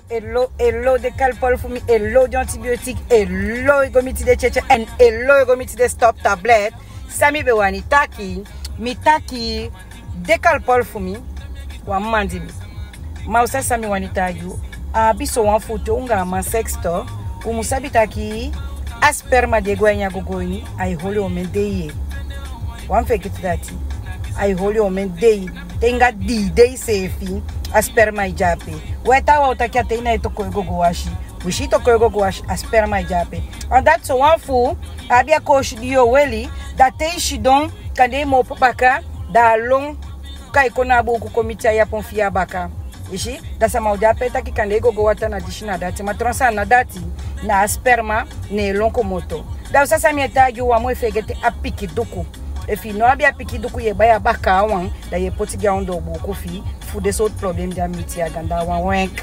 de calpol for me, hello de antibiotique, hello gomiti de cheche, and hello gomiti de stop tablet. Sami be wani taki, mi taki de calpol for me, wa mandi mi. Mausa sami wani tagi, abiso wan foto unga man sexto, umusabi taki, asperma de guanya gogoini, ai holi omen deye. Wan fake it dati, ai holi omen deye. Tenga day safe asperma ijape. Weta wa utakia teina itoko gogo washi. Wishi toko gogo washi asperma ijape. And that's one fool. Abia kosh diyo weli. That te shidon kande mo baka da long kai kona boku komiti ya ponfia baka. Ishi dasa maujape taki kande gogo wata na dishina dati. Matronsa na dati na asperma ne lonko moto. Da sasa mietagi wa mwefegete apiki duku. If you know abia piki duku ye baya baka wan da ye poti ga ondo boku fi fu de sort problem da miti aganda wan wank.